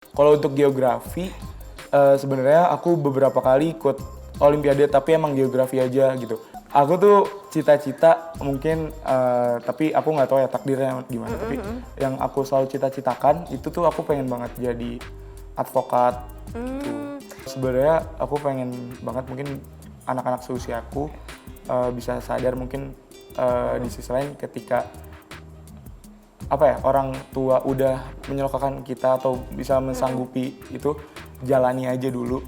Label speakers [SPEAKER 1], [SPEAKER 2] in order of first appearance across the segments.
[SPEAKER 1] Kalau untuk geografi, sebenarnya aku beberapa kali ikut olimpiade tapi emang geografi aja gitu. Aku tuh cita-cita mungkin, tapi aku nggak tahu ya takdirnya gimana. Tapi yang aku selalu cita-citakan itu tuh aku pengen banget jadi advokat. Tuh. Sebenarnya aku pengen banget mungkin anak-anak seusia aku bisa sadar mungkin di sisi lain ketika orang tua udah menyelokkan kita atau bisa mensanggupi itu, jalani aja dulu.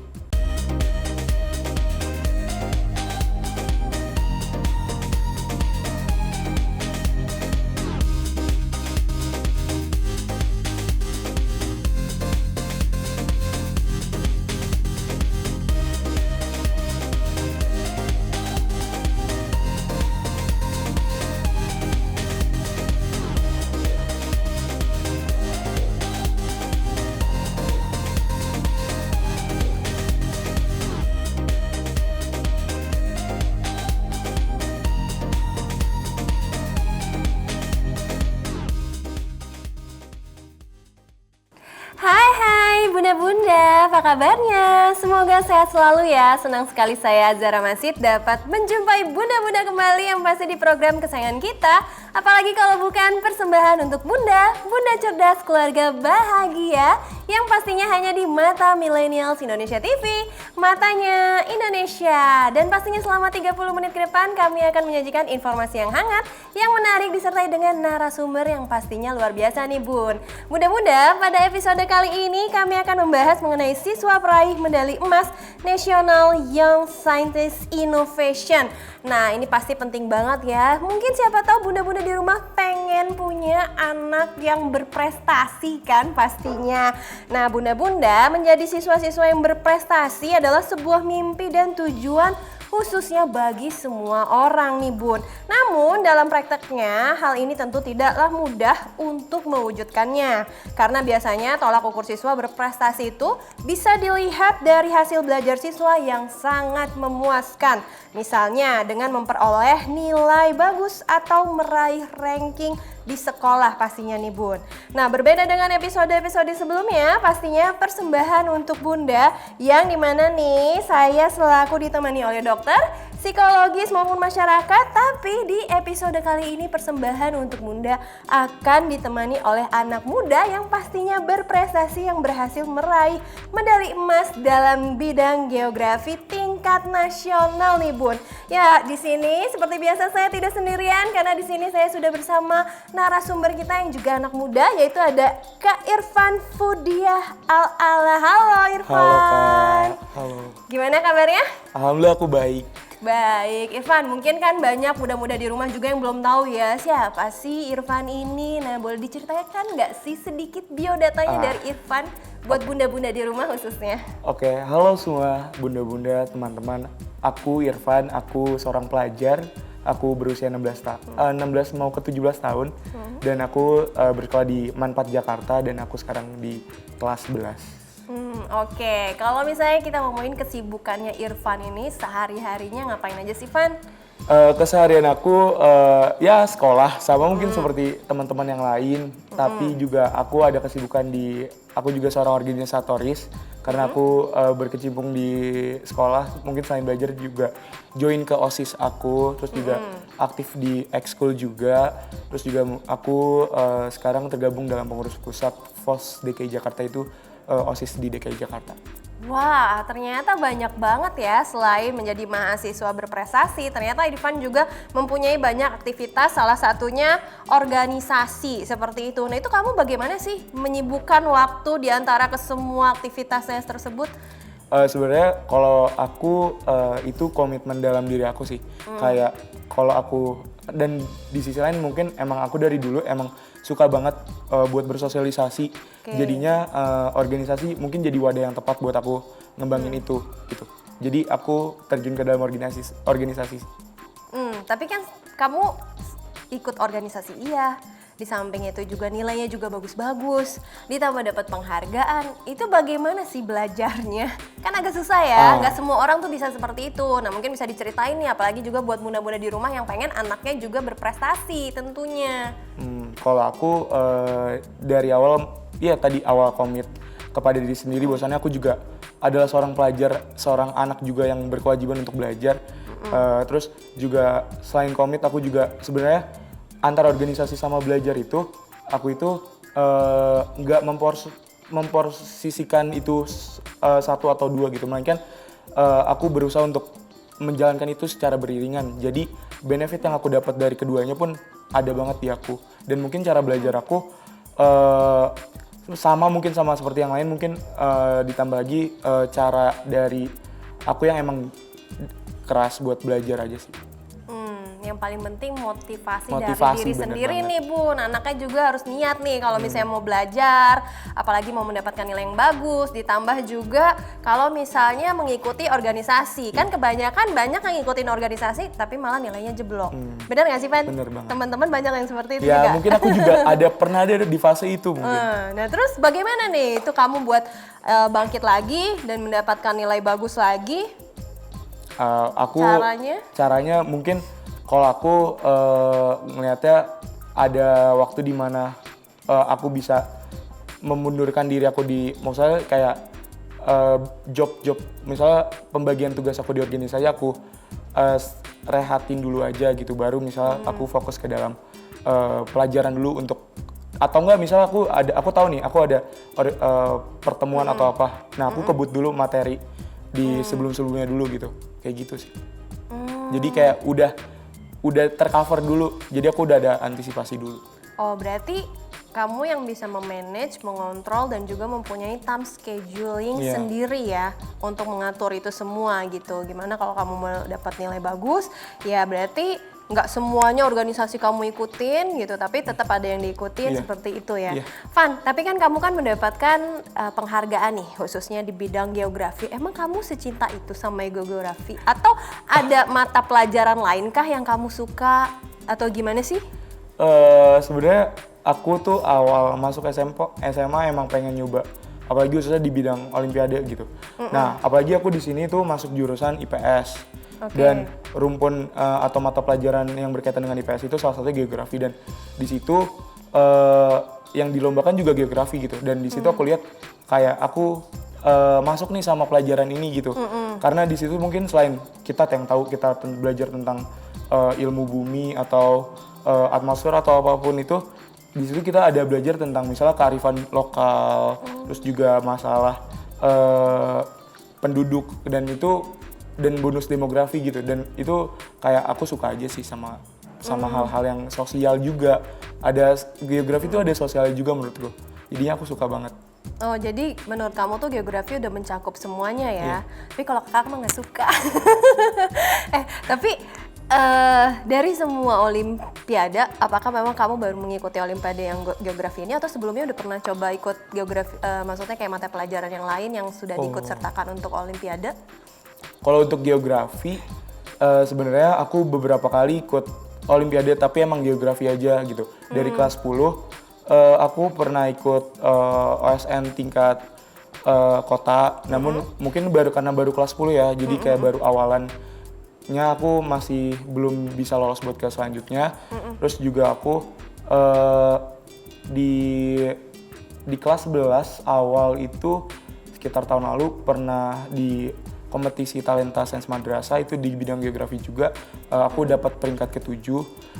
[SPEAKER 2] Hai bunda-bunda, apa kabarnya? Semoga sehat selalu ya. Senang sekali saya Zara Masid dapat menjumpai bunda-bunda kembali yang pasti di program kesayangan kita. Apalagi kalau bukan persembahan untuk bunda, bunda cerdas keluarga bahagia yang pastinya hanya di Mata Millennials Indonesia TV, matanya Indonesia. Dan pastinya selama 30 menit ke depan kami akan menyajikan informasi yang hangat, yang menarik disertai dengan narasumber yang pastinya luar biasa nih bun. Bunda-bunda, pada episode kali ini kami akan membahas mengenai siswa peraih medali emas National Young Scientist Innovation. Nah, ini pasti penting banget ya. Mungkin siapa tahu bunda-bunda di rumah pengen punya anak yang berprestasi kan pastinya. Nah, bunda-bunda, menjadi siswa-siswa yang berprestasi adalah sebuah mimpi dan tujuan khususnya bagi semua orang nih bun. Namun dalam prakteknya hal ini tentu tidaklah mudah untuk mewujudkannya. Karena biasanya tolak ukur siswa berprestasi itu bisa dilihat dari hasil belajar siswa yang sangat memuaskan. Misalnya dengan memperoleh nilai bagus atau meraih ranking di sekolah pastinya nih bun. Nah, berbeda dengan episode-episode sebelumnya, pastinya persembahan untuk bunda yang dimana nih saya selaku ditemani oleh dokter, psikologis maupun masyarakat. Tapi di episode kali ini persembahan untuk bunda akan ditemani oleh anak muda yang pastinya berprestasi, yang berhasil meraih medali emas dalam bidang geografi tingkat nasional nih bun. Ya, di sini seperti biasa saya tidak sendirian karena di sini saya sudah bersama narasumber kita yang juga anak muda, yaitu ada Kak Irfan Fudiah Al-Ala. Halo Irfan.
[SPEAKER 1] Halo Kak. Halo.
[SPEAKER 2] Gimana kabarnya?
[SPEAKER 1] Alhamdulillah aku baik.
[SPEAKER 2] Baik, Irfan, mungkin kan banyak muda-muda di rumah juga yang belum tahu ya siapa sih Irfan ini. Nah, boleh diceritakan nggak sih sedikit biodatanya dari Irfan buat bunda-bunda di rumah khususnya?
[SPEAKER 1] Oke, halo semua bunda-bunda, teman-teman. Aku Irfan, aku seorang pelajar. Aku berusia 16 mau ke 17 tahun dan aku bersekolah di Manpat Jakarta dan aku sekarang di kelas 11.
[SPEAKER 2] Oke, kalau misalnya kita ngomongin kesibukannya Irfan ini sehari-harinya ngapain aja sih, Van?
[SPEAKER 1] Keseharian aku ya sekolah sama mungkin seperti teman-teman yang lain, tapi juga aku ada kesibukan aku juga seorang organisatoris karena aku berkecimpung di sekolah, mungkin selain belajar juga join ke OSIS aku, terus juga aktif di ekskul juga, terus juga aku sekarang tergabung dalam pengurus pusat FOS DKI Jakarta itu OSIS di DKI Jakarta.
[SPEAKER 2] Wah, ternyata banyak banget ya. Selain menjadi mahasiswa berprestasi, ternyata Irfan juga mempunyai banyak aktivitas, salah satunya organisasi seperti itu. Nah, itu kamu bagaimana sih menyibukkan waktu di antara kesemua aktivitasnya tersebut?
[SPEAKER 1] Sebenarnya kalau aku itu komitmen dalam diri aku sih. Kayak kalau aku, dan di sisi lain mungkin emang aku dari dulu emang suka banget buat bersosialisasi. Jadinya organisasi mungkin jadi wadah yang tepat buat aku ngembangin itu gitu. Jadi aku terjun ke dalam organisasi.
[SPEAKER 2] Tapi kan kamu ikut organisasi iya. Di samping itu juga nilainya juga bagus-bagus, ditambah dapat penghargaan. Itu bagaimana sih belajarnya? Kan agak susah ya, nggak semua orang tuh bisa seperti itu. Nah, mungkin bisa diceritain nih, apalagi juga buat bunda-bunda di rumah yang pengen anaknya juga berprestasi tentunya.
[SPEAKER 1] Kalau aku dari awal, ya tadi awal komit kepada diri sendiri bahwasannya aku juga adalah seorang pelajar, seorang anak juga yang berkewajiban untuk belajar. Terus juga selain komit aku juga sebenarnya antara organisasi sama belajar itu aku itu nggak memposisikan itu satu atau dua gitu, melainkan aku berusaha untuk menjalankan itu secara beriringan. Jadi benefit yang aku dapat dari keduanya pun ada banget di aku. Dan mungkin cara belajar aku sama mungkin sama seperti yang lain, mungkin ditambah lagi cara dari aku yang emang keras buat belajar aja sih.
[SPEAKER 2] Yang paling penting motivasi dari
[SPEAKER 1] Motivasi,
[SPEAKER 2] diri
[SPEAKER 1] bener
[SPEAKER 2] sendiri
[SPEAKER 1] banget.
[SPEAKER 2] nih Bun. Anaknya juga harus niat nih kalau misalnya mau belajar, apalagi mau mendapatkan nilai yang bagus. Ditambah juga kalau misalnya mengikuti organisasi, kan kebanyakan banyak yang ngikutin organisasi tapi malah nilainya jeblok. Bener nggak sih Pan?
[SPEAKER 1] Bener banget.
[SPEAKER 2] Teman-teman banyak yang seperti itu
[SPEAKER 1] Ya
[SPEAKER 2] juga.
[SPEAKER 1] mungkin aku juga pernah ada di fase itu mungkin.
[SPEAKER 2] Nah terus bagaimana nih itu kamu buat bangkit lagi dan mendapatkan nilai bagus lagi? Caranya
[SPEAKER 1] mungkin kalau aku ngelihatnya ada waktu di mana aku bisa memundurkan diri aku di, maksudnya kayak job misalnya pembagian tugas aku di organisasi aku rehatin dulu aja gitu, baru misalnya aku fokus ke dalam pelajaran dulu untuk, atau enggak misalnya aku tahu nih aku ada pertemuan atau apa, nah aku kebut dulu materi di sebelumnya dulu gitu, kayak gitu sih. Jadi kayak udah tercover dulu, jadi aku udah ada antisipasi dulu.
[SPEAKER 2] Oh berarti kamu yang bisa memanage, mengontrol dan juga mempunyai time scheduling sendiri ya untuk mengatur itu semua gitu. Gimana kalau kamu mau dapat nilai bagus, ya berarti nggak semuanya organisasi kamu ikutin gitu, tapi tetap ada yang diikutin seperti itu ya. Van, tapi kan kamu kan mendapatkan penghargaan nih khususnya di bidang geografi. Emang kamu secinta itu sama geografi? Atau ada mata pelajaran lainkah yang kamu suka atau gimana sih?
[SPEAKER 1] Sebenarnya aku tuh awal masuk SMA emang pengen nyoba, apalagi khususnya di bidang olimpiade gitu. Nah, apalagi aku di sini tuh masuk jurusan IPS. Dan rumpun atau mata pelajaran yang berkaitan dengan IPS itu salah satunya geografi, dan di situ yang dilombakan juga geografi gitu. Dan di situ aku lihat kayak aku masuk nih sama pelajaran ini gitu. Karena di situ mungkin selain kita yang tahu kita belajar tentang ilmu bumi atau atmosfer atau apapun itu, di situ kita ada belajar tentang misalnya kearifan lokal, terus juga masalah penduduk dan bonus demografi gitu. Dan itu kayak aku suka aja sih sama hal-hal yang sosial juga. Ada geografi itu ada sosialnya juga menurutku. Jadinya aku suka banget.
[SPEAKER 2] Oh jadi menurut kamu tuh geografi udah mencakup semuanya ya. Tapi kalau kakak mah nggak suka. Tapi dari semua olimpiade, apakah memang kamu baru mengikuti olimpiade yang geografi ini atau sebelumnya udah pernah coba ikut geografi, maksudnya kayak mata pelajaran yang lain yang sudah diikut sertakan untuk olimpiade?
[SPEAKER 1] Kalau untuk geografi, sebenarnya aku beberapa kali ikut olimpiade tapi emang geografi aja gitu. Dari kelas 10, aku pernah ikut OSN tingkat kota, namun mungkin karena baru kelas 10 ya, jadi kayak baru awalannya aku masih belum bisa lolos buat ke selanjutnya. Terus juga aku di kelas 11 awal itu sekitar tahun lalu pernah di kompetisi talenta sains madrasah itu di bidang geografi juga. Aku dapat peringkat ke-7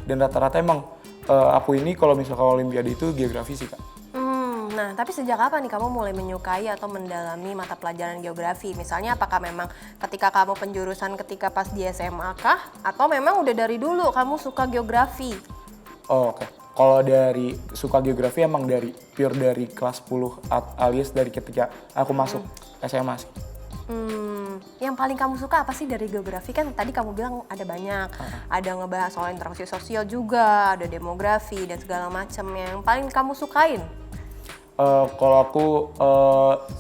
[SPEAKER 1] dan rata-rata emang aku ini kalau misalkan olimpiade itu geografi sih Kak.
[SPEAKER 2] Nah, tapi sejak kapan nih kamu mulai menyukai atau mendalami mata pelajaran geografi? Misalnya apakah memang ketika kamu penjurusan ketika pas di SMA kah? Atau memang udah dari dulu kamu suka geografi?
[SPEAKER 1] Oke. Kalau dari suka geografi emang pure dari kelas 10 alias dari ketika aku masuk SMA sih.
[SPEAKER 2] Yang paling kamu suka apa sih dari geografi? Kan tadi kamu bilang ada banyak, ada ngebahas soal interaksi sosial juga, ada demografi dan segala macam. Yang paling kamu sukain?
[SPEAKER 1] Kalau aku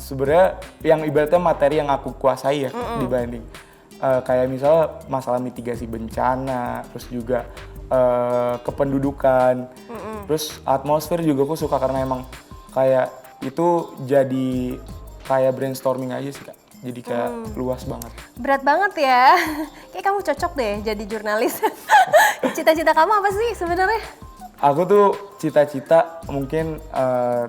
[SPEAKER 1] sebenarnya yang ibaratnya materi yang aku kuasai ya dibanding kayak misalnya masalah mitigasi bencana, terus juga kependudukan, terus atmosfer juga aku suka karena emang kayak itu jadi kayak brainstorming aja sih Kak. Jadi kayak luas banget.
[SPEAKER 2] Berat banget ya. Kayak kamu cocok deh jadi jurnalis. Cita-cita kamu apa sih sebenarnya?
[SPEAKER 1] Aku tuh cita-cita mungkin,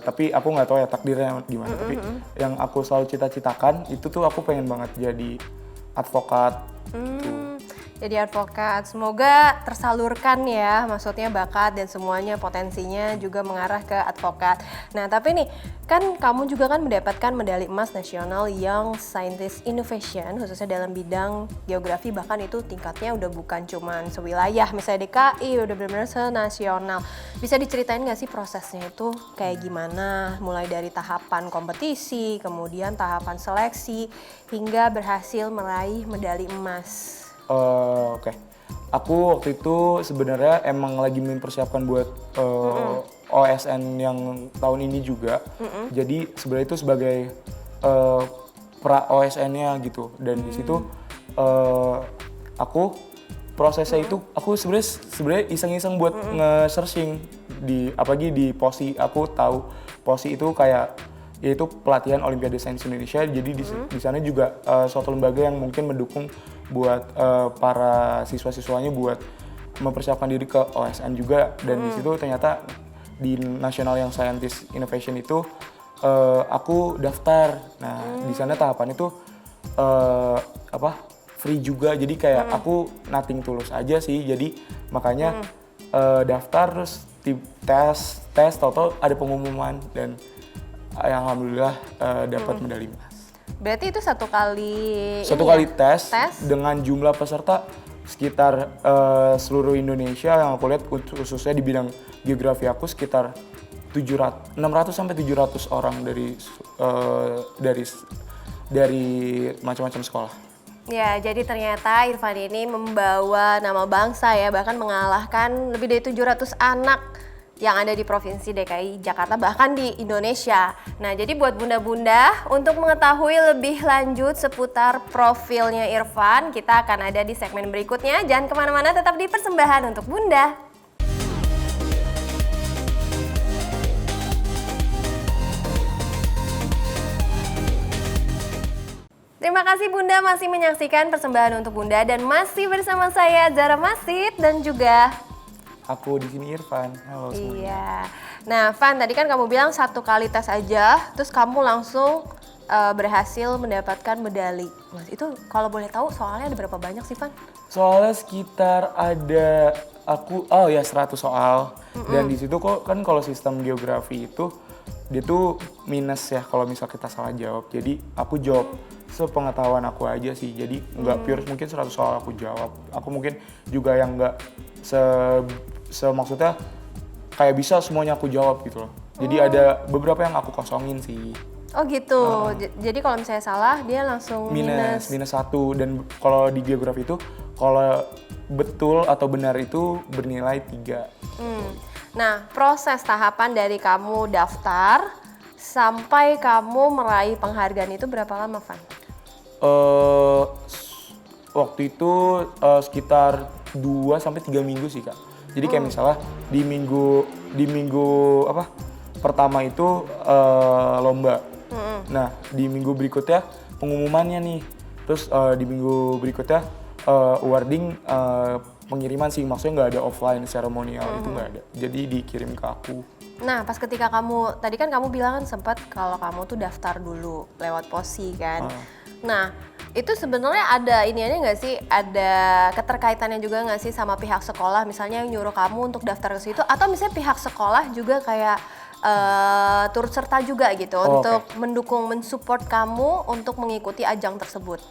[SPEAKER 1] tapi aku nggak tahu ya takdirnya gimana. Tapi yang aku selalu cita-citakan itu tuh aku pengen banget jadi advokat.
[SPEAKER 2] Jadi advokat, semoga tersalurkan ya, maksudnya bakat dan semuanya potensinya juga mengarah ke advokat. Nah tapi nih, kan kamu juga kan mendapatkan medali emas nasional Young Scientist Innovation, khususnya dalam bidang geografi, bahkan itu tingkatnya udah bukan cuman sewilayah, misalnya DKI, udah benar-benar senasional. Bisa diceritain nggak sih prosesnya itu kayak gimana, mulai dari tahapan kompetisi, kemudian tahapan seleksi, hingga berhasil meraih medali emas?
[SPEAKER 1] Oke. Aku waktu itu sebenarnya emang lagi mempersiapkan buat OSN yang tahun ini juga. Jadi sebenarnya itu sebagai pra OSN-nya gitu. Dan di situ aku prosesnya itu aku sebenarnya iseng-iseng buat nge-searching di apalagi di POSI. Aku tahu POSI itu kayak yaitu pelatihan Olimpiade Sains Indonesia. Jadi di sana juga suatu lembaga yang mungkin mendukung buat para siswa-siswanya buat mempersiapkan diri ke OSN juga. Dan di situ ternyata di National Young Scientist Innovation itu aku daftar. Nah di sana tahapan itu free juga. Jadi kayak aku nothing tulus aja sih. Jadi makanya daftar terus tes tau-tau ada pengumuman dan alhamdulillah dapat medali emas.
[SPEAKER 2] Berarti itu satu kali
[SPEAKER 1] tes dengan jumlah peserta sekitar seluruh Indonesia yang aku lihat khususnya di bidang geografi aku sekitar 600 sampai 700 orang dari macam-macam sekolah.
[SPEAKER 2] Ya, jadi ternyata Irfan ini membawa nama bangsa ya, bahkan mengalahkan lebih dari 700 anak yang ada di Provinsi DKI Jakarta, bahkan di Indonesia. Nah, jadi buat bunda-bunda, untuk mengetahui lebih lanjut seputar profilnya Irfan, kita akan ada di segmen berikutnya. Jangan kemana-mana, tetap di Persembahan untuk Bunda. Terima kasih Bunda masih menyaksikan Persembahan untuk Bunda dan masih bersama saya Zara Masid dan juga
[SPEAKER 1] aku di sini Irfan. Halo semuanya.
[SPEAKER 2] Iya. Nah, Van, tadi kan kamu bilang satu kali tes aja, terus kamu langsung berhasil mendapatkan medali. Mas, itu kalau boleh tahu soalnya ada berapa banyak sih, Van?
[SPEAKER 1] Soalnya sekitar ada 100 soal. Dan di situ kok kan kalau sistem geografi itu dia tuh minus ya kalau misal kita salah jawab. Jadi aku jawab sepengetahuan aku aja sih. Jadi nggak pure mungkin 100 soal aku jawab. Aku mungkin juga yang nggak maksudnya kayak bisa semuanya aku jawab gitu loh. Jadi ada beberapa yang aku kosongin sih.
[SPEAKER 2] Oh gitu. Jadi kalau misalnya salah dia langsung minus
[SPEAKER 1] 1. Dan kalau di geografi itu kalau betul atau benar itu bernilai 3.
[SPEAKER 2] Nah, proses tahapan dari kamu daftar sampai kamu meraih penghargaan itu berapa lama, Van?
[SPEAKER 1] Waktu itu sekitar 2 sampai 3 minggu sih, Kak. Jadi kayak misalnya di minggu pertama itu lomba. Nah, di minggu berikutnya pengumumannya nih. Terus di minggu berikutnya awarding pengiriman sih, maksudnya nggak ada offline seremonial itu nggak ada. Jadi dikirim ke aku.
[SPEAKER 2] Nah, pas ketika kamu, tadi kan kamu bilang kan sempat kalau kamu tuh daftar dulu lewat POSI kan. Nah, itu sebenarnya ada iniannya nggak sih, ada keterkaitannya juga nggak sih sama pihak sekolah, misalnya yang nyuruh kamu untuk daftar ke situ, atau misalnya pihak sekolah juga kayak turut serta juga gitu untuk mendukung, mensupport kamu untuk mengikuti ajang tersebut?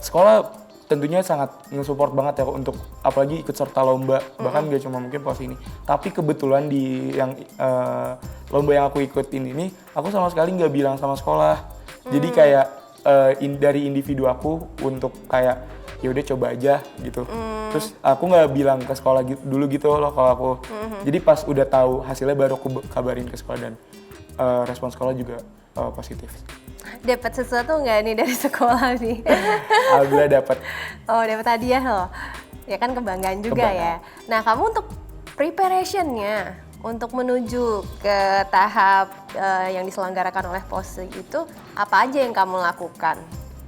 [SPEAKER 1] Sekolah tentunya sangat nge-support banget ya untuk apalagi ikut serta lomba, bahkan gak cuma mungkin pos ini. Tapi kebetulan di yang lomba yang aku ikutin ini, aku sama sekali nggak bilang sama sekolah. Jadi kayak dari individu aku untuk kayak ya udah coba aja gitu. Terus aku nggak bilang ke sekolah dulu gitu loh kalau aku. Jadi pas udah tahu hasilnya baru aku kabarin ke sekolah dan respon sekolah juga positif.
[SPEAKER 2] Dapat sesuatu nggak nih dari sekolah nih?
[SPEAKER 1] Alhamdulillah dapat.
[SPEAKER 2] Oh, dapat hadiah loh. Ya kan kebanggaan juga ya. Nah, kamu untuk preparationnya untuk menuju ke tahap yang diselenggarakan oleh POSI itu apa aja yang kamu lakukan?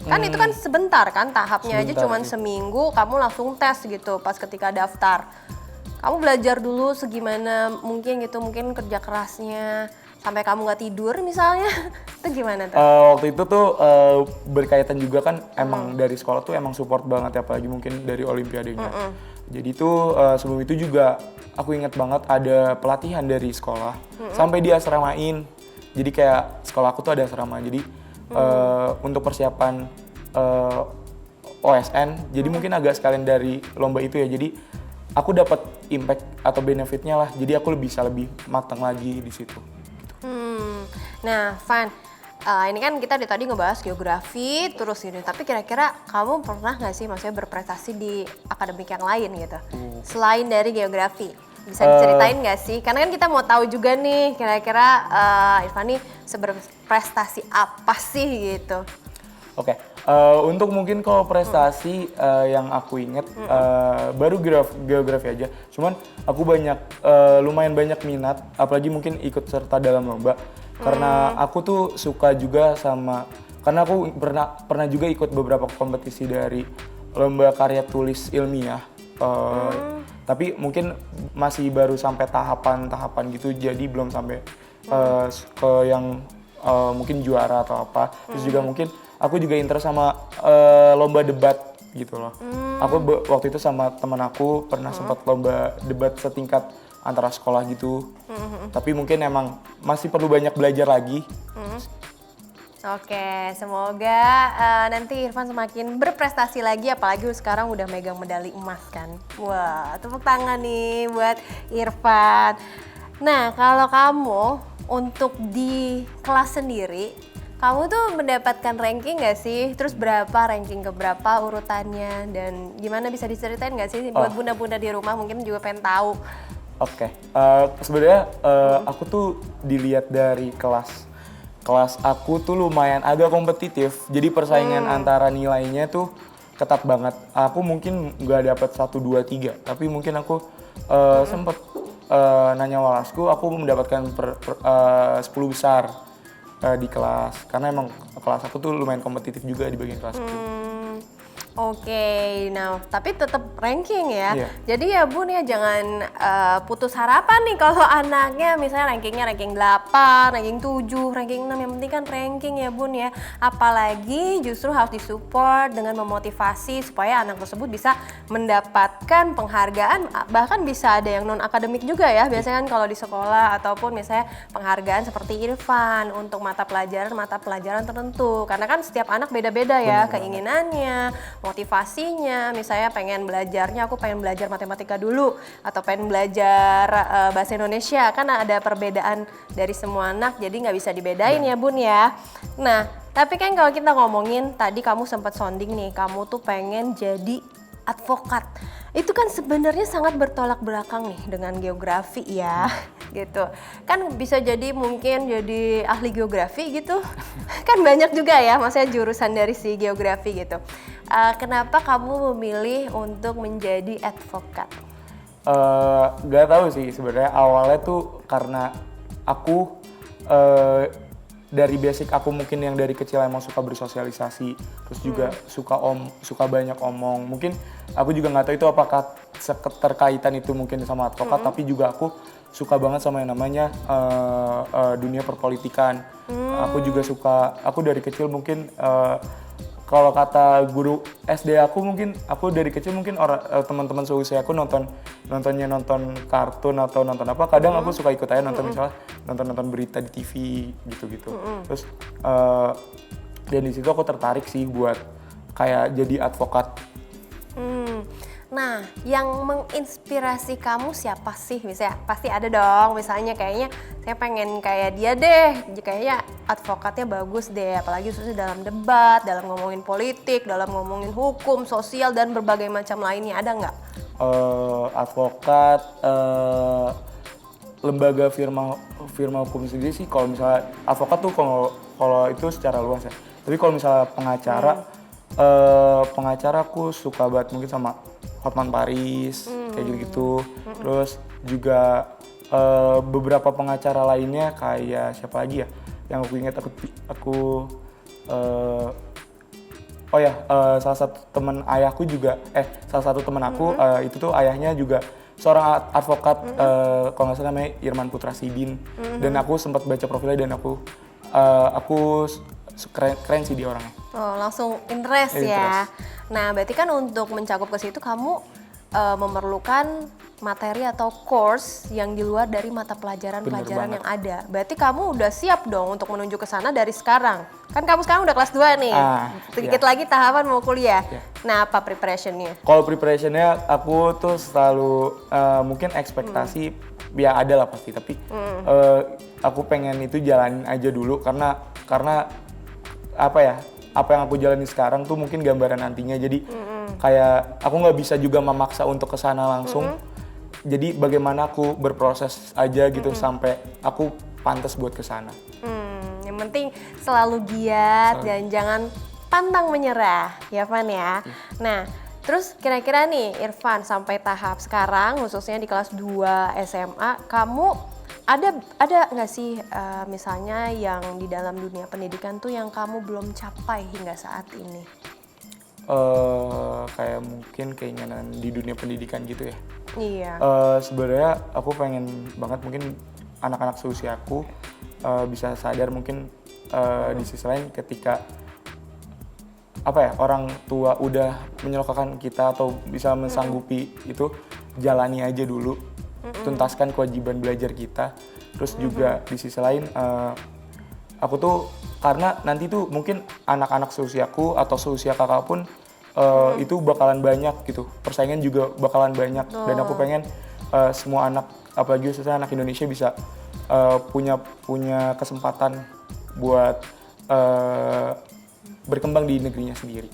[SPEAKER 2] Kan itu kan sebentar kan tahapnya, aja cuma seminggu kamu langsung tes gitu pas ketika daftar. kamu belajar dulu segimana mungkin gitu, mungkin kerja kerasnya sampai kamu nggak tidur misalnya, itu gimana tuh?
[SPEAKER 1] Waktu itu tuh berkaitan juga kan emang dari sekolah tuh emang support banget ya, apalagi mungkin dari olimpiadenya. Jadi tuh sebelum itu juga aku inget banget ada pelatihan dari sekolah sampai di asramain. Jadi kayak sekolah aku tuh ada asrama. Jadi untuk persiapan OSN, jadi mungkin agak sekalian dari lomba itu ya. Jadi aku dapat impact atau benefitnya lah. Jadi aku bisa lebih matang lagi di situ.
[SPEAKER 2] Nah, Van, ini kan kita tadi ngebahas geografi terus gini, tapi kira-kira kamu pernah nggak sih maksudnya berprestasi di akademik yang lain gitu, selain dari geografi? Bisa diceritain nggak sih? Karena kan kita mau tahu juga nih, kira-kira Irfan nih seberprestasi apa sih gitu?
[SPEAKER 1] Oke, untuk mungkin kalau prestasi yang aku inget baru geografi aja. Cuman aku lumayan banyak minat, apalagi mungkin ikut serta dalam lomba. Karena aku tuh suka juga karena aku pernah juga ikut beberapa kompetisi dari lomba karya tulis ilmiah. Tapi mungkin masih baru sampai tahapan gitu, jadi belum sampai ke yang mungkin juara atau apa. Terus juga mungkin aku juga interest sama lomba debat gitu loh. Aku waktu itu sama teman aku pernah sempat lomba debat setingkat antara sekolah gitu. Tapi mungkin emang masih perlu banyak belajar lagi.
[SPEAKER 2] Oke, semoga nanti Irfan semakin berprestasi lagi, apalagi sekarang udah megang medali emas kan. Wah, tepuk tangan nih buat Irfan. Nah, kalau kamu untuk di kelas sendiri, kamu tuh mendapatkan ranking nggak sih? Terus berapa ranking keberapa urutannya? Dan gimana, bisa diceritain nggak sih buat bunda-bunda di rumah mungkin juga pengen tahu?
[SPEAKER 1] Oke, sebenarnya aku tuh dilihat dari kelas aku tuh lumayan agak kompetitif. Jadi persaingan antara nilainya tuh ketat banget. Aku mungkin nggak dapat 1, 2, 3, tapi mungkin aku sempet nanya walasku, aku mendapatkan 10 besar di kelas. Karena emang kelas aku tuh lumayan kompetitif juga di bagian kelasku.
[SPEAKER 2] Oke, nah tapi tetap ranking ya.
[SPEAKER 1] Iya.
[SPEAKER 2] Jadi ya Bun ya jangan putus harapan nih kalau anaknya misalnya rankingnya ranking 8, ranking 7, ranking 6. Yang penting kan ranking ya Bun ya. Apalagi justru harus disupport dengan memotivasi supaya anak tersebut bisa mendapatkan penghargaan. Bahkan bisa ada yang non akademik juga ya. Biasanya kan kalau di sekolah ataupun misalnya penghargaan seperti Irfan untuk mata pelajaran tertentu. Karena kan setiap anak beda-beda ya keinginannya, motivasinya. Misalnya aku pengen belajar matematika dulu atau pengen belajar bahasa Indonesia, kan ada perbedaan dari semua anak, jadi nggak bisa dibedain ya Bun ya. Nah, tapi kan kalau kita ngomongin tadi kamu sempat sounding nih, kamu tuh pengen jadi advokat. Itu kan sebenarnya sangat bertolak belakang nih dengan geografi ya, gitu. Kan bisa jadi mungkin jadi ahli geografi gitu. Kan banyak juga ya, maksudnya jurusan dari si geografi gitu. Kenapa kamu memilih untuk menjadi advokat?
[SPEAKER 1] Gak tahu sih sebenarnya, awalnya tuh karena aku dari basic aku mungkin yang dari kecil emang suka bersosialisasi, terus juga suka banyak omong. Mungkin aku juga nggak tahu itu apakah keterkaitan itu mungkin sama advokat, tapi juga aku suka banget sama yang namanya dunia perpolitikan. Aku dari kecil mungkin kalau kata guru SD aku dari kecil mungkin teman-teman seusia aku nonton kartun atau nonton apa, kadang aku suka ikut aja misalnya nonton berita di TV gitu. Terus dan di situ aku tertarik sih buat kayak jadi advokat.
[SPEAKER 2] Nah, yang menginspirasi kamu siapa sih? Misalnya pasti ada dong, misalnya kayaknya saya pengen kayak dia deh, kayaknya advokatnya bagus deh, apalagi khususnya dalam debat, dalam ngomongin politik, dalam ngomongin hukum, sosial, dan berbagai macam lainnya, ada nggak?
[SPEAKER 1] Advokat, lembaga firma hukum sendiri sih, kalau misalnya advokat tuh kalau itu secara luas ya. Tapi kalau misalnya pengacara aku suka banget mungkin sama Hotman Paris, kayak gitu-gitu. Terus juga beberapa pengacara lainnya kayak siapa lagi ya? Yang aku ingat salah satu teman ayahku juga, salah satu teman aku itu tuh ayahnya juga seorang advokat, kalau nggak salah namanya Irman Putra Sidin. Dan aku sempat baca profilnya dan aku keren sih dia orangnya.
[SPEAKER 2] Oh, langsung interest ya. Nah, berarti kan untuk mencakup ke situ kamu memerlukan materi atau course yang di luar dari mata pelajaran-pelajaran yang ada. Berarti kamu udah siap dong untuk menuju ke sana dari sekarang. Kan kamu sekarang udah kelas 2 nih. Sedikit lagi tahapan mau kuliah. Nah, apa preparationnya?
[SPEAKER 1] Kalau preparationnya aku tuh selalu mungkin ekspektasi ya ada lah pasti, tapi aku pengen itu jalanin aja dulu karena apa yang aku jalani sekarang tuh mungkin gambaran nantinya. Jadi kayak aku nggak bisa juga memaksa untuk ke sana langsung. Jadi bagaimana aku berproses aja gitu sampai aku pantas buat ke sana.
[SPEAKER 2] Yang penting selalu giat dan jangan pantang menyerah, ya Van ya. Nah, terus kira-kira nih Irfan sampai tahap sekarang khususnya di kelas 2 SMA, kamu ada nggak sih misalnya yang di dalam dunia pendidikan tuh yang kamu belum capai hingga saat ini?
[SPEAKER 1] Kayak mungkin keinginan di dunia pendidikan gitu ya.
[SPEAKER 2] Iya.
[SPEAKER 1] Sebenarnya aku pengen banget mungkin anak-anak seusia aku bisa sadar mungkin di sisi lain ketika orang tua udah menyelokkan kita atau bisa mensanggupi itu, jalani aja dulu, tuntaskan kewajiban belajar kita. Terus juga di sisi lain aku tuh karena nanti tuh mungkin anak-anak seusiaku atau seusia kakak pun itu bakalan banyak gitu, persaingan juga bakalan banyak. Dan aku pengen semua anak, apalagi khususnya anak Indonesia bisa punya kesempatan buat berkembang di negerinya sendiri.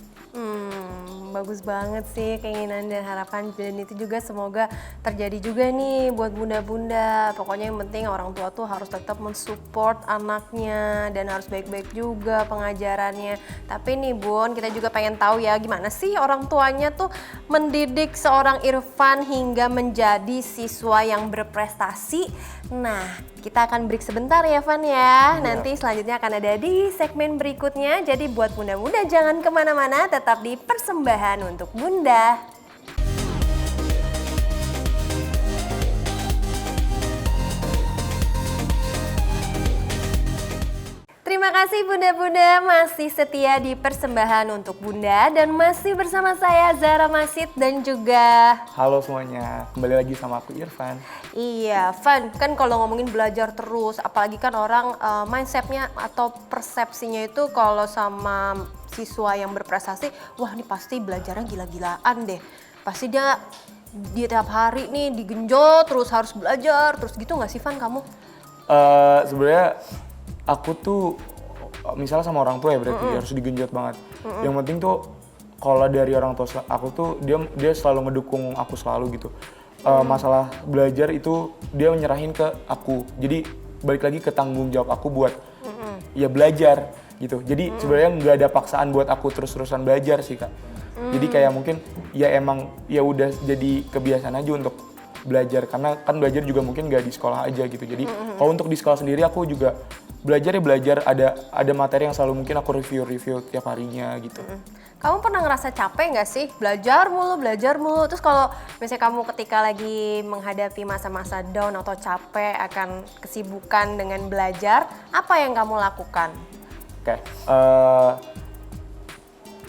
[SPEAKER 2] Bagus banget sih keinginan dan harapan, dan itu juga semoga terjadi juga nih buat bunda-bunda. Pokoknya yang penting orang tua tuh harus tetap mensupport anaknya dan harus baik-baik juga pengajarannya. Tapi nih Bun, kita juga pengen tahu ya gimana sih orang tuanya tuh mendidik seorang Irfan hingga menjadi siswa yang berprestasi. Nah, kita akan break sebentar ya Van ya. Nanti selanjutnya akan ada di segmen berikutnya. Jadi buat bunda-bunda jangan kemana-mana, tetap di Persembahan untuk Bunda. Terima kasih bunda-bunda masih setia di Persembahan untuk Bunda dan masih bersama saya Zara Masid dan juga...
[SPEAKER 1] Halo semuanya, kembali lagi sama aku Irfan.
[SPEAKER 2] Iya, Van, kan kalau ngomongin belajar terus, apalagi kan orang mindsetnya atau persepsinya itu kalau sama siswa yang berprestasi, wah ini pasti belajarnya gila-gilaan deh. Pasti dia tiap hari nih digenjot terus harus belajar, terus gitu nggak sih Van kamu?
[SPEAKER 1] Sebenarnya aku tuh misalnya sama orang tua ya berarti harus digenjot banget. Yang penting tuh kalau dari orang tua aku tuh dia selalu ngedukung aku selalu gitu. Masalah belajar itu dia menyerahin ke aku. Jadi balik lagi ke tanggung jawab aku buat ya belajar gitu. Jadi sebenarnya nggak ada paksaan buat aku terus-terusan belajar sih Kak. Jadi kayak mungkin ya emang ya udah jadi kebiasaan aja untuk belajar, karena kan belajar juga mungkin nggak di sekolah aja gitu. Jadi kalau untuk di sekolah sendiri aku juga belajar ada materi yang selalu mungkin aku review tiap harinya gitu.
[SPEAKER 2] Kamu pernah ngerasa capek nggak sih belajar mulu? Terus kalau misalnya kamu ketika lagi menghadapi masa-masa down atau capek akan kesibukan dengan belajar, apa yang kamu lakukan?
[SPEAKER 1] Oke,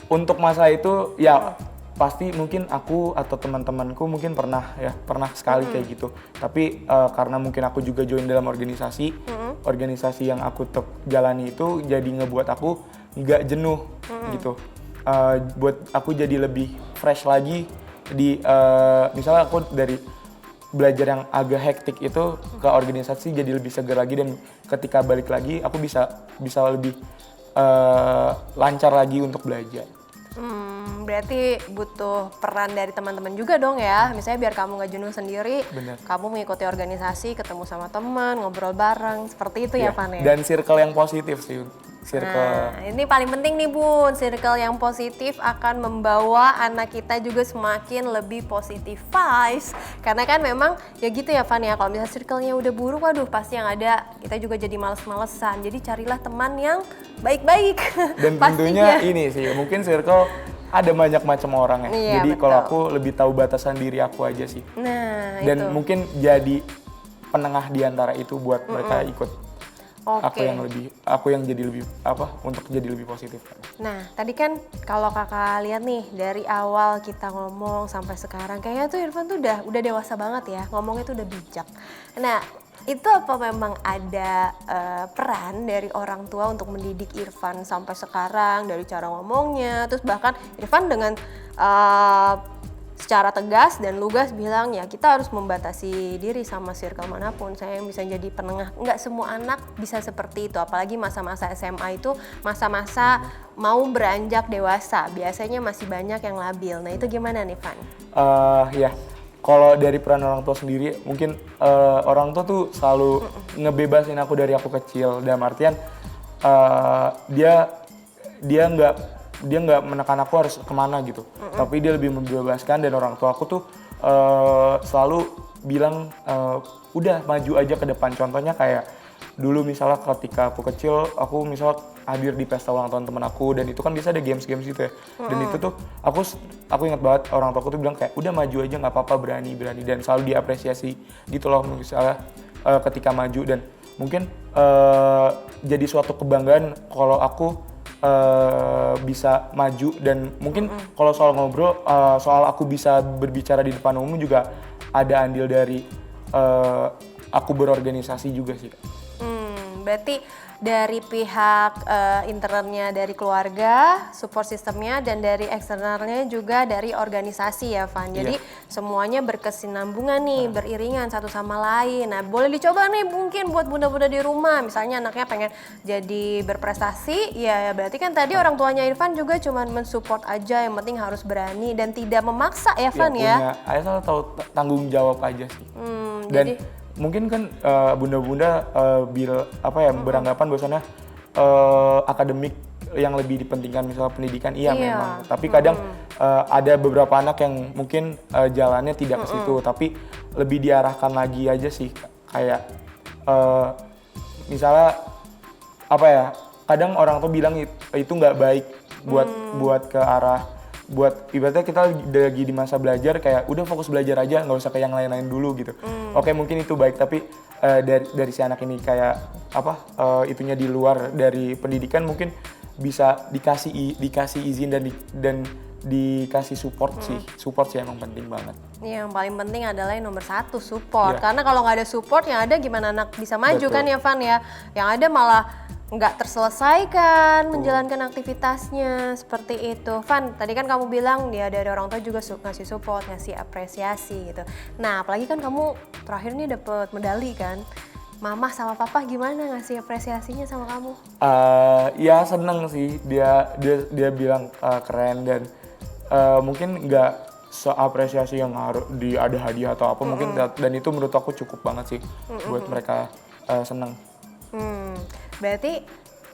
[SPEAKER 1] untuk masa itu ya pasti mungkin aku atau teman-temanku mungkin pernah sekali kayak gitu. Tapi karena mungkin aku juga join dalam organisasi yang aku jalani itu jadi ngebuat aku nggak jenuh gitu. Buat aku jadi lebih fresh lagi di misalnya aku dari belajar yang agak hektik itu ke organisasi jadi lebih segar lagi, dan ketika balik lagi aku bisa lebih lancar lagi untuk belajar.
[SPEAKER 2] Berarti butuh peran dari teman-teman juga dong ya, misalnya biar kamu nggak jenuh sendiri.
[SPEAKER 1] Bener.
[SPEAKER 2] Kamu mengikuti organisasi, ketemu sama teman, ngobrol bareng, seperti itu ya Van ya?
[SPEAKER 1] Dan circle yang positif sih.
[SPEAKER 2] Nah, ini paling penting nih Bun, circle yang positif akan membawa anak kita juga semakin lebih positif vibes. Karena kan memang ya gitu ya Van ya, kalau misalnya circle-nya udah buruk, waduh pasti yang ada kita juga jadi males-malesan. Jadi carilah teman yang baik-baik.
[SPEAKER 1] Dan tentunya ini sih, mungkin circle ada banyak macam orang ya.
[SPEAKER 2] Iya,
[SPEAKER 1] Jadi
[SPEAKER 2] betul.
[SPEAKER 1] kalau aku lebih tahu batasan diri aku aja sih.
[SPEAKER 2] Nah,
[SPEAKER 1] Dan
[SPEAKER 2] itu.
[SPEAKER 1] mungkin jadi penengah di antara itu buat mereka ikut
[SPEAKER 2] Oke.
[SPEAKER 1] aku yang jadi lebih untuk jadi lebih positif.
[SPEAKER 2] Nah, tadi kan kalau kakak lihat nih dari awal kita ngomong sampai sekarang, kayaknya tuh Irfan tuh udah dewasa banget ya, ngomongnya tuh udah bijak. Nah, itu apa memang ada peran dari orang tua untuk mendidik Irfan sampai sekarang dari cara ngomongnya, terus bahkan Irfan dengan secara tegas dan lugas bilang ya kita harus membatasi diri sama circle manapun. Saya yang bisa jadi penengah. Nggak semua anak bisa seperti itu, apalagi masa-masa SMA itu masa-masa mau beranjak dewasa. Biasanya masih banyak yang labil. Nah itu gimana nih Van?
[SPEAKER 1] Ya, kalau dari peran orang tua sendiri, mungkin orang tua tuh selalu ngebebasin aku dari aku kecil. Dalam artian dia nggak menekan aku harus kemana gitu, tapi dia lebih membebaskan. Dan orang tua aku tuh selalu bilang udah maju aja ke depan. Contohnya kayak dulu misalnya ketika aku kecil, aku misal hadir di pesta ulang tahun teman aku, dan itu kan bisa ada games gitu ya. Dan itu tuh aku ingat banget orang tua aku tuh bilang kayak udah maju aja nggak apa-apa, berani, dan selalu diapresiasi gitu loh misalnya ketika maju. Dan mungkin jadi suatu kebanggaan kalau aku bisa maju. Dan mungkin kalau soal ngobrol, soal aku bisa berbicara di depan umum juga ada andil dari aku berorganisasi juga sih.
[SPEAKER 2] Berarti dari pihak internalnya dari keluarga, support sistemnya, dan dari eksternalnya juga dari organisasi ya Van. Jadi semuanya berkesinambungan nih, beriringan satu sama lain. Nah boleh dicoba nih mungkin buat bunda-bunda di rumah, misalnya anaknya pengen jadi berprestasi, ya berarti kan tadi orang tuanya Irfan juga cuma mensupport aja, yang penting harus berani dan tidak memaksa ya Van ya.
[SPEAKER 1] Asal tahu tanggung jawab aja sih. Dan
[SPEAKER 2] Jadi
[SPEAKER 1] mungkin kan bunda-bunda beranggapan bahwasannya akademik yang lebih dipentingkan, misalnya pendidikan, memang. Tapi kadang ada beberapa anak yang mungkin jalannya tidak ke situ, tapi lebih diarahkan lagi aja sih. Kayak misalnya kadang orang tuh bilang itu nggak baik buat ke arah, buat ibaratnya kita lagi di masa belajar, kayak udah fokus belajar aja, nggak usah ke yang lain-lain dulu gitu. Oke, mungkin itu baik, tapi dari si anak ini kayak itunya di luar dari pendidikan, mungkin bisa dikasih izin dan dikasih support sih. Support sih emang penting banget.
[SPEAKER 2] Yang paling penting adalah yang nomor satu, support. Karena kalau nggak ada support, yang ada gimana anak bisa maju. Betul. Kan ya Van ya, yang ada malah nggak terselesaikan menjalankan aktivitasnya seperti itu. Van, tadi kan kamu bilang dia dari orang tua juga ngasih support, ngasih apresiasi gitu. Nah, apalagi kan kamu terakhir nih dapet medali kan. Mama sama papa gimana ngasih apresiasinya sama kamu?
[SPEAKER 1] Ya seneng sih, dia bilang keren, dan mungkin nggak seapresiasi yang harus ada hadiah atau apa, mungkin, dan itu menurut aku cukup banget sih buat mereka seneng.
[SPEAKER 2] Berarti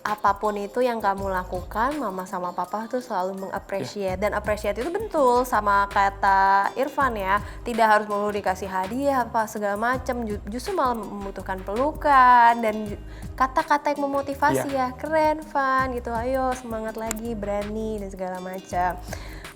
[SPEAKER 2] apapun itu yang kamu lakukan, mama sama papa tuh selalu mengapresiasi. Dan apresiasi itu betul sama kata Irfan ya, tidak harus melulu dikasih hadiah apa segala macam, justru malah membutuhkan pelukan dan kata-kata yang memotivasi ya, keren Van gitu, ayo semangat lagi, berani dan segala macam.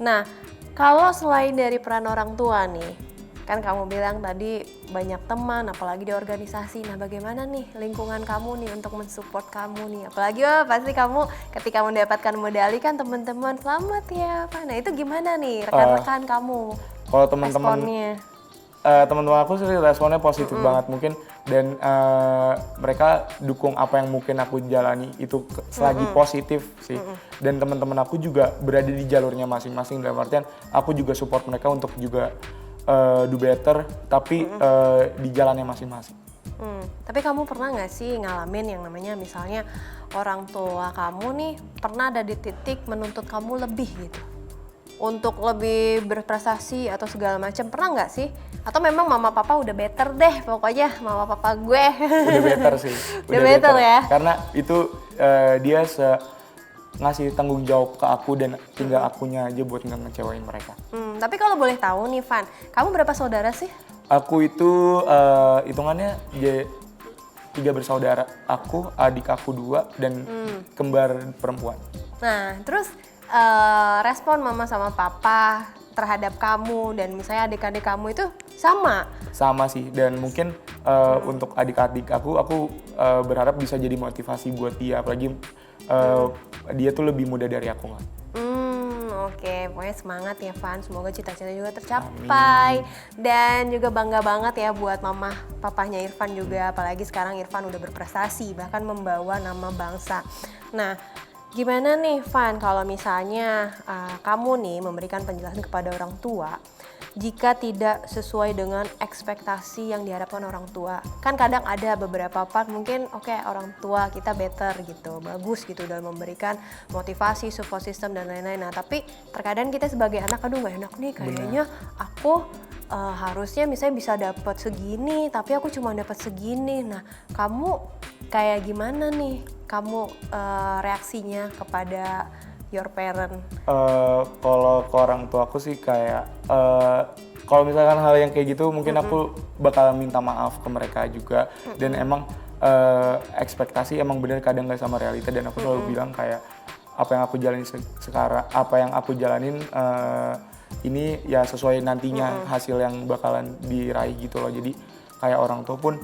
[SPEAKER 2] Nah, kalau selain dari peran orang tua nih, kan kamu bilang tadi banyak teman, apalagi di organisasi. Nah, bagaimana nih lingkungan kamu nih untuk mensupport kamu nih? Apalagi pasti kamu ketika mendapatkan medali kan teman-teman selamat ya, Pak. Nah, itu gimana nih rekan-rekan kamu?
[SPEAKER 1] Kalau teman-teman aku sih responnya positif banget mungkin, dan mereka dukung apa yang mungkin aku jalani itu selagi positif sih. Dan teman-teman aku juga berada di jalurnya masing-masing, dalam artian aku juga support mereka untuk juga do better, tapi di jalannya masing-masing.
[SPEAKER 2] Tapi kamu pernah nggak sih ngalamin yang namanya misalnya orang tua kamu nih pernah ada di titik menuntut kamu lebih gitu, untuk lebih berprestasi atau segala macam, pernah nggak sih? Atau memang mama papa udah better deh, pokoknya mama papa gue.
[SPEAKER 1] Udah better sih.
[SPEAKER 2] Udah better ya?
[SPEAKER 1] Karena itu dia ngasih tanggung jawab ke aku, dan tinggal akunya aja buat nggak ngecewain mereka.
[SPEAKER 2] Tapi kalau boleh tahu nih Van, kamu berapa saudara sih?
[SPEAKER 1] Aku itu hitungannya 3 bersaudara. Aku, adik aku 2, dan kembar perempuan.
[SPEAKER 2] Nah, terus respon mama sama papa terhadap kamu dan misalnya adik-adik kamu itu sama?
[SPEAKER 1] Sama sih, dan mungkin untuk adik-adik aku berharap bisa jadi motivasi buat dia, apalagi dia tuh lebih muda dari aku kan.
[SPEAKER 2] Oke, pokoknya semangat ya Van, semoga cita-cita juga tercapai. Dan juga bangga banget ya buat mama papahnya Irfan juga, apalagi sekarang Irfan udah berprestasi bahkan membawa nama bangsa. Nah, gimana nih Van kalau misalnya kamu nih memberikan penjelasan kepada orang tua jika tidak sesuai dengan ekspektasi yang diharapkan orang tua? Kan kadang ada beberapa part mungkin orang tua kita better gitu, bagus gitu dalam memberikan motivasi, support system dan lain-lain. Nah tapi terkadang kita sebagai anak, aduh gak enak nih kayaknya aku harusnya misalnya bisa dapat segini tapi aku cuma dapat segini. Nah kamu kayak gimana nih kamu reaksinya kepada your parent?
[SPEAKER 1] Kalau ke orang tua aku sih kayak kalau misalkan hal yang kayak gitu mungkin aku bakal minta maaf ke mereka juga. Dan emang ekspektasi emang bener kadang gak sama realita, dan aku selalu bilang kayak apa yang aku jalanin sekarang, apa yang aku jalanin ini ya sesuai nantinya hasil yang bakalan diraih gitu loh. Jadi kayak orang tua pun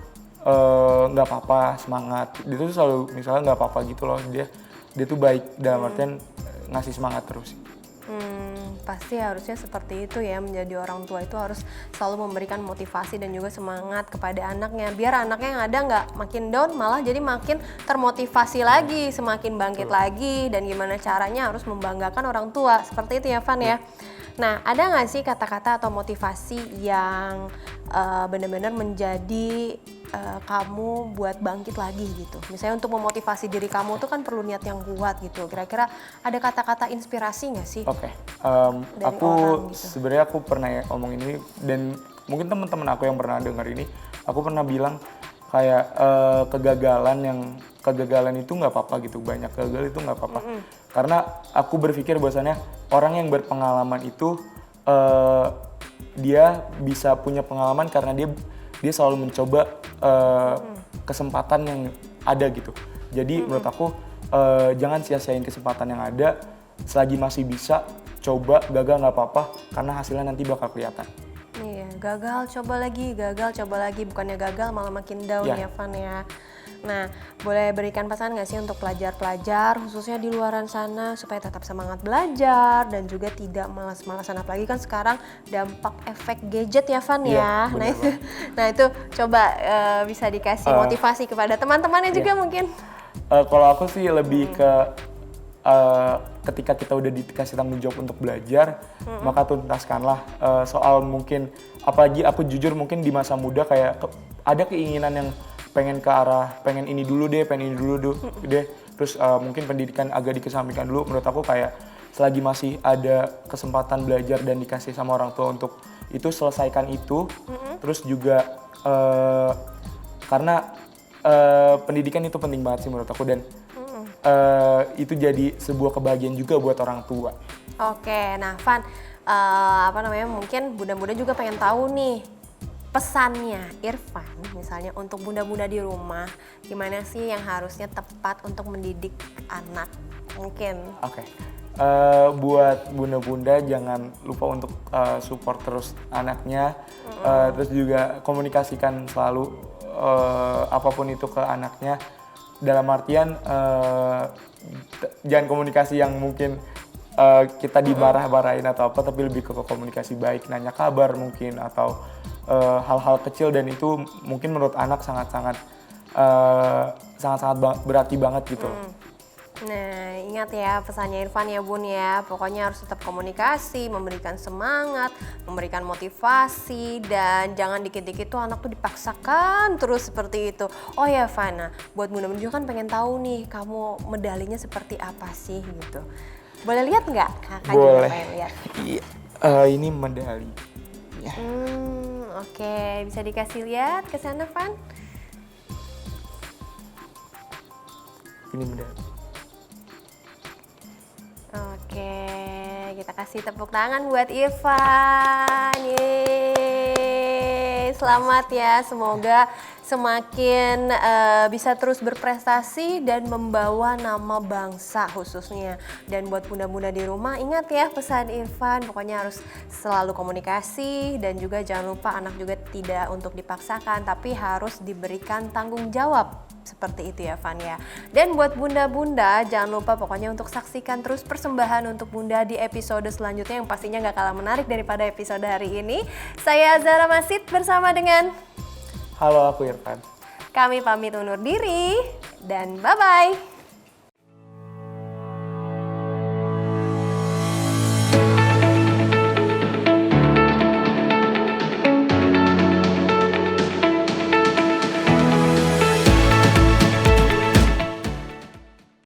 [SPEAKER 1] nggak apa-apa, semangat. Dia tuh selalu misalnya nggak apa-apa gitu loh, dia tuh baik dalam artian ngasih semangat terus.
[SPEAKER 2] Pasti harusnya seperti itu ya, menjadi orang tua itu harus selalu memberikan motivasi dan juga semangat kepada anaknya, biar anaknya yang ada nggak makin down, malah jadi makin termotivasi lagi, semakin bangkit lagi. Dan gimana caranya harus membanggakan orang tua, seperti itu ya Van ya. Nah ada nggak sih kata-kata atau motivasi yang benar-benar menjadi kamu buat bangkit lagi gitu? Misalnya untuk memotivasi diri kamu tuh kan perlu niat yang kuat gitu. Kira-kira ada kata-kata inspirasi nggak sih?
[SPEAKER 1] Oke.
[SPEAKER 2] Dari
[SPEAKER 1] Aku
[SPEAKER 2] orang gitu.
[SPEAKER 1] sebenarnya aku pernah ngomong ini, dan mungkin teman-teman aku yang pernah dengar ini, aku pernah bilang kayak kegagalan itu nggak apa-apa gitu, banyak gagal itu nggak apa-apa. Karena aku berpikir bahwasannya orang yang berpengalaman itu dia bisa punya pengalaman karena dia selalu mencoba kesempatan yang ada gitu. Jadi menurut aku jangan sia-siain kesempatan yang ada, selagi masih bisa, coba, gagal nggak apa-apa karena hasilnya nanti bakal kelihatan.
[SPEAKER 2] Iya, gagal coba lagi, bukannya gagal malah makin down ya Van ya. Nah, boleh berikan pesan nggak sih untuk pelajar-pelajar khususnya di luaran sana supaya tetap semangat belajar dan juga tidak malas-malasan, apalagi kan sekarang dampak efek gadget ya Van ya. Nah itu coba bisa dikasih motivasi kepada teman-temannya juga mungkin.
[SPEAKER 1] Kalau aku sih lebih ke ketika kita udah dikasih tanggung jawab untuk belajar, maka tuntaskanlah. Soal mungkin, apalagi aku jujur mungkin di masa muda kayak ada keinginan yang pengen ke arah, pengen ini dulu deh, terus mungkin pendidikan agak dikesampingkan dulu. Menurut aku kayak selagi masih ada kesempatan belajar dan dikasih sama orang tua untuk itu, selesaikan itu. Terus juga karena pendidikan itu penting banget sih menurut aku, dan itu jadi sebuah kebahagiaan juga buat orang tua.
[SPEAKER 2] Oke, nah Van, mungkin bunda-bunda juga pengen tahu nih pesannya Irfan misalnya untuk bunda-bunda di rumah, gimana sih yang harusnya tepat untuk mendidik anak mungkin?
[SPEAKER 1] Oke. Buat bunda-bunda jangan lupa untuk support terus anaknya, terus juga komunikasikan selalu apapun itu ke anaknya. Dalam artian jangan komunikasi yang mungkin kita dimarah-marahin atau apa, tapi lebih ke komunikasi baik, nanya kabar mungkin, atau hal-hal kecil, dan itu mungkin menurut anak sangat-sangat berarti banget gitu.
[SPEAKER 2] Nah, ingat ya pesannya Irfan ya Bun ya, pokoknya harus tetap komunikasi, memberikan semangat, memberikan motivasi, dan jangan dikit-dikit tuh anak tuh dipaksakan terus seperti itu. Oh ya Fana, buat bunda-bunda juga kan pengen tahu nih kamu medalinya seperti apa sih gitu. Boleh lihat nggak? Kakak juga pengen lihat.
[SPEAKER 1] Iya, ini medali. Ya.
[SPEAKER 2] Oke, bisa dikasih lihat ke sana Van?
[SPEAKER 1] Ini medali.
[SPEAKER 2] Oke, kita kasih tepuk tangan buat Irfan. Yeay, selamat ya. Semoga semakin bisa terus berprestasi dan membawa nama bangsa khususnya. Dan buat bunda-bunda di rumah, ingat ya pesan Irfan, pokoknya harus selalu komunikasi dan juga jangan lupa anak juga tidak untuk dipaksakan, tapi harus diberikan tanggung jawab. Seperti itu ya Van ya. Dan buat bunda-bunda jangan lupa pokoknya untuk saksikan terus persembahan untuk bunda di episode selanjutnya yang pastinya gak kalah menarik daripada episode hari ini. Saya Zara Masid bersama dengan
[SPEAKER 1] Halo, aku Irfan.
[SPEAKER 2] kami pamit undur diri dan bye-bye.